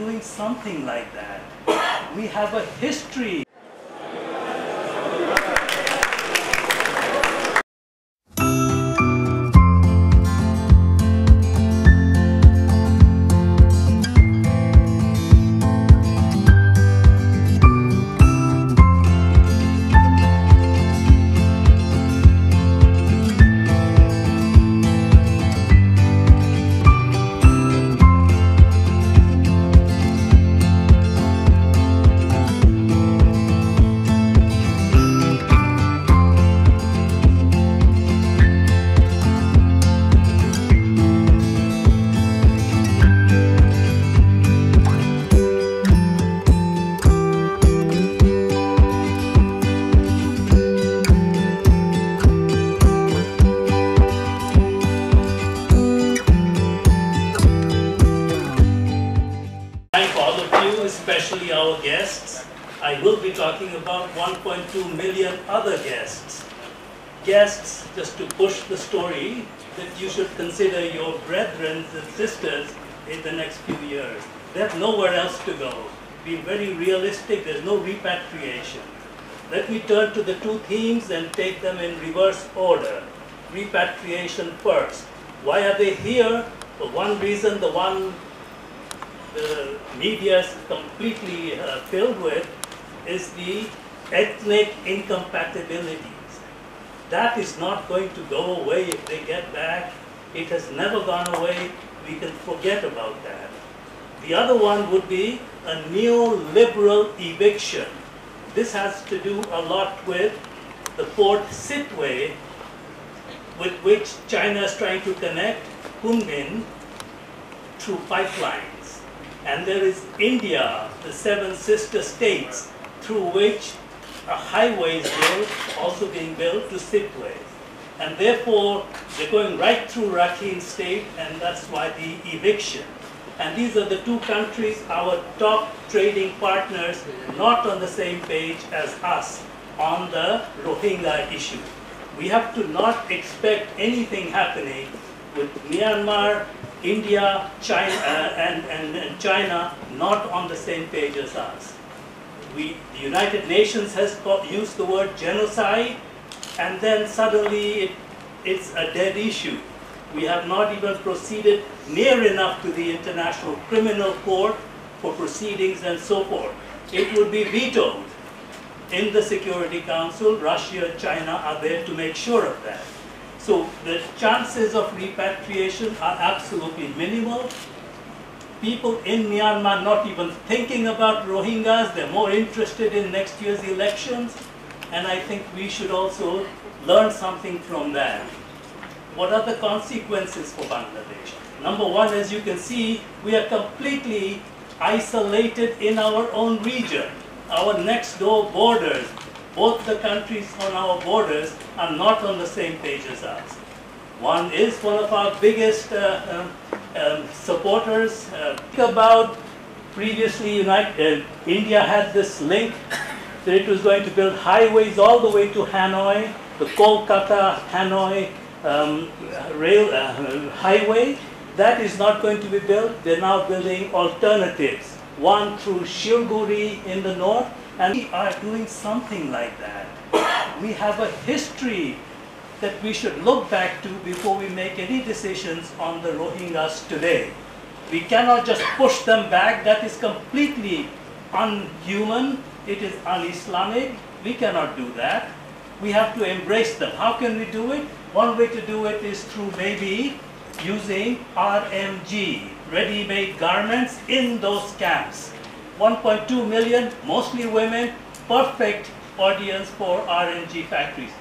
doing something like that. We have a history. Especially our guests. I will be talking about 1.2 million other guests. Guests, just to push the story, that you should consider your brethren and sisters in the next few years. They have nowhere else to go. Be very realistic, there's no repatriation. Let me turn to the two themes and take them in reverse order. Repatriation first. Why are they here? For one reason, the one the media is completely filled with is the ethnic incompatibilities. That is not going to go away if they get back. It has never gone away. We can forget about that. The other one would be a neoliberal eviction. This has to do a lot with the Port Sitwe, with which China is trying to connect Kunming through pipelines. And there is India, the seven sister states, through which a highway is built, also being built to Sitwe. And therefore, they're going right through Rakhine state, and that's why the eviction. And these are the two countries, our top trading partners, not on the same page as us on the Rohingya issue. We have to not expect anything happening with Myanmar, India, China, and China not on the same page as us. The United Nations has used the word genocide, and then suddenly it's a dead issue. We have not even proceeded near enough to the International Criminal Court for proceedings and so forth. It would be vetoed in the Security Council. Russia and China are there to make sure of that. So the chances of repatriation are absolutely minimal. People in Myanmar not even thinking about Rohingyas, they're more interested in next year's elections. And I think we should also learn something from that. What are the consequences for Bangladesh? Number one, as you can see, we are completely isolated in our own region. Our next door borders, both the countries on our borders are not on the same page as us. One is one of our biggest supporters. Think about previously India had this link that it was going to build highways all the way to Hanoi, the Kolkata-Hanoi rail highway. That is not going to be built. They're now building alternatives. One through Shilguri in the north, and we are doing something like that. We have a history that we should look back to before we make any decisions on the Rohingyas today. We cannot just push them back. That is completely unhuman. It is un-Islamic. We cannot do that. We have to embrace them. How can we do it? One way to do it is through maybe using RMG, ready-made garments in those camps. 1.2 million, mostly women, perfect audience for RMG factories.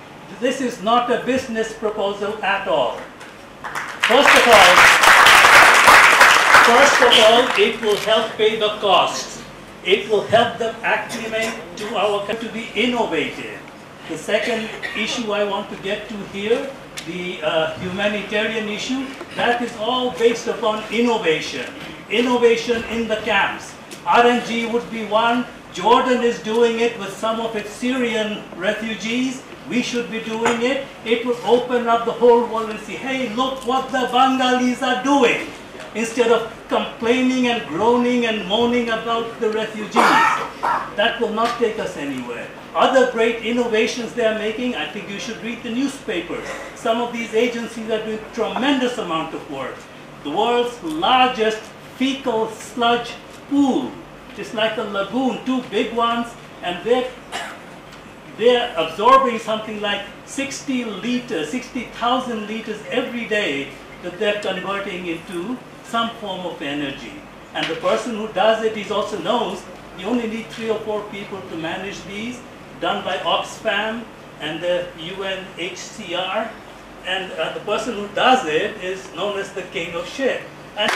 This is not a business proposal at all. First of all, it will help pay the costs. It will help them acclimate to our country, to be innovative. The second issue I want to get to here, the humanitarian issue, that is all based upon innovation. Innovation in the camps. RNG would be one. Jordan is doing it with some of its Syrian refugees. We should be doing it. It would open up the whole world and say, hey, look what the Bengalis are doing. instead of complaining and groaning and moaning about the refugees. That will not take us anywhere. Other great innovations they are making, I think you should read the newspapers. Some of these agencies are doing tremendous amount of work. The world's largest fecal sludge pool. It's like a lagoon, two big ones, and they're absorbing something like 60,000 liters every day that they're converting into some form of energy. And the person who does it, he also knows you only need 3 or 4 people to manage these, done by Oxfam and the UNHCR. And the person who does it is known as the King of Sheikh. And